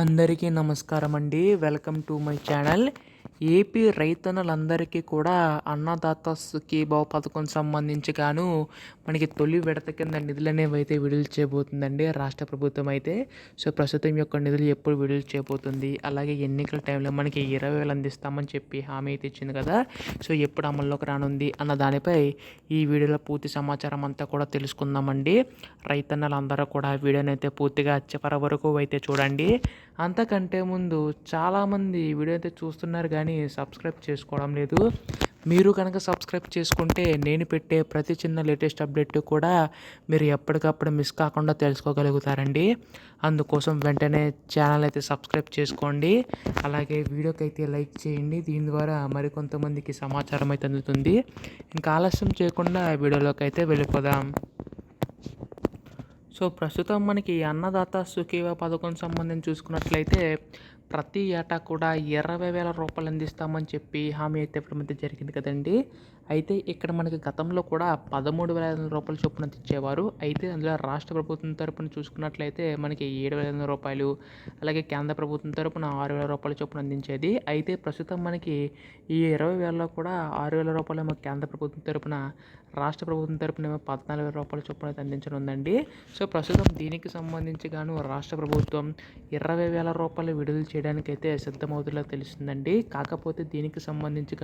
అందరికీ నమస్కారం అండి. Welcome to my channel. AP రైతన్నలందరికీ కూడా అన్నదాత సుఖీభావ పథకం సంబంధించి మనకి తొలి విడత కింద నిధులు అనేవి అయితే విడుదల చేయబోతుందండి రాష్ట్ర ప్రభుత్వం అయితే. సో ప్రస్తుతం యొక్క నిధులు ఎప్పుడు విడుదల చేయబోతుంది, అలాగే ఎన్నికల టైంలో మనకి 20,000 అందిస్తామని చెప్పి హామీ అయితే ఇచ్చింది కదా. సో ఎప్పుడు అమల్లోకి రానుంది అన్న దానిపై ఈ వీడియోలో పూర్తి సమాచారం అంతా కూడా తెలుసుకుందామండి. రైతన్నలందరూ కూడా వీడియోని అయితే పూర్తిగా చివరి వరకు అయితే చూడండి. అంతకంటే ముందు చాలామంది వీడియో అయితే చూస్తున్నారు కానీ సబ్స్క్రైబ్ చేసుకోవడం లేదు. మీరు కనుక సబ్స్క్రైబ్ చేసుకుంటే నేను పెట్టే ప్రతి చిన్న లేటెస్ట్ అప్డేట్ కూడా మీరు ఎప్పటికప్పుడు మిస్ కాకుండా తెలుసుకోగలుగుతారండి. అందుకోసం వెంటనే ఛానల్ అయితే సబ్స్క్రైబ్ చేసుకోండి. అలాగే వీడియోకి అయితే లైక్ చేయండి. దీని ద్వారా మరికొంతమందికి సమాచారం అయితే అందుతుంది. ఇంకా ఆలస్యం చేయకుండా వీడియోలోకి అయితే వెళ్ళిపోదాం. సో ప్రస్తుతం మనకి అన్నదాత సుఖీభావ పథకం సంబంధించి చూసుకున్నట్లయితే ప్రతి ఏటా కూడా 20,000 రూపాయలు అందిస్తామని చెప్పి హామీ అయితే ఇవ్వడం జరిగింది కదండి. అయితే ఇక్కడ మనకి గతంలో కూడా 13,500 రూపాయల చొప్పున ఇచ్చేవారు. అయితే అందులో రాష్ట్ర ప్రభుత్వం తరపున చూసుకున్నట్లయితే మనకి 7,500 రూపాయలు, అలాగే కేంద్ర ప్రభుత్వం తరపున 6,000 రూపాయల చొప్పున అందించేది. అయితే ప్రస్తుతం మనకి ఈ 20,000లో కూడా 6,000 రూపాయలు కేంద్ర ప్రభుత్వం తరపున, రాష్ట్ర ప్రభుత్వం తరపున 14,000 రూపాయల చొప్పున అయితే అందించనుందండి. సో ప్రస్తుతం దీనికి సంబంధించి రాష్ట్ర ప్రభుత్వం 20,000 రూపాయలు విడుదల చేయడానికైతే సిద్ధమవుతున్నట్లు తెలుస్తుందండి. కాకపోతే దీనికి సంబంధించి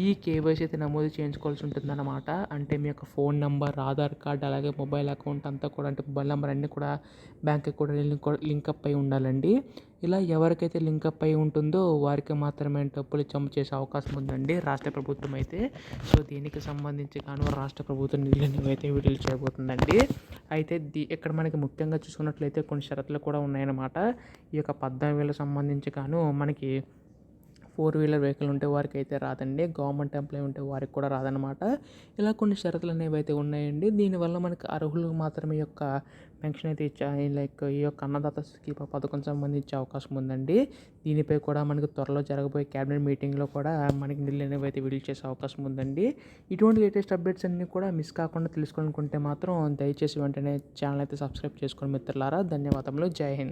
ఈ కేవైసీ అయితే నమోదు చేయించుకోవాల్సి ఉంటుందన్నమాట. అంటే మీ యొక్క ఫోన్ నెంబర్, ఆధార్ కార్డ్, అలాగే మొబైల్ అకౌంట్ అంతా కూడా, అంటే మొబైల్ నెంబర్ అన్నీ కూడా బ్యాంక్కి కూడా లింకప్ అయి ఉండాలండి. ఇలా ఎవరికైతే లింకప్ అయి ఉంటుందో వారికి మాత్రమే డబ్బులు జమ చేసే అవకాశం ఉందండి రాష్ట్ర ప్రభుత్వం అయితే. సో దీనికి సంబంధించి రాష్ట్ర ప్రభుత్వం నిధులు అయితే విడుదల చేయబోతుందండి. అయితే ఇక్కడ మనకి ముఖ్యంగా చూసుకున్నట్లయితే కొన్ని షరతులు కూడా ఉన్నాయన్నమాట. ఈ యొక్క 14,000 సంబంధించి మనకి 4 వీలర్ వెహికల్ ఉంటే వారికి అయితే రాదండి. గవర్నమెంట్ ఎంప్లాయీ ఉంటే వారికి కూడా రాదనమాట. ఇలా కొన్ని షరతులు అనేవి అయితే ఉన్నాయండి. దీనివల్ల మనకి అర్హులకు మాత్రమే ఈ యొక్క పెన్షన్ అయితే లైక్ ఈ యొక్క అన్నదాత సుఖీభావ పథకం సంబంధించే అవకాశం ఉందండి. దీనిపై కూడా మనకి త్వరలో జరగబోయే క్యాబినెట్ మీటింగ్లో కూడా మనకి నిధులు అనేవి అయితే విడుదల చేసే అవకాశం ఉందండి. ఇటువంటి లేటెస్ట్ అప్డేట్స్ అన్నీ కూడా మిస్ కాకుండా తెలుసుకోవాలనుకుంటే మాత్రం దయచేసి వెంటనే ఛానల్ అయితే సబ్స్క్రైబ్ చేసుకోండి మిత్రులారా. ధన్యవాదములు. జై హింద్.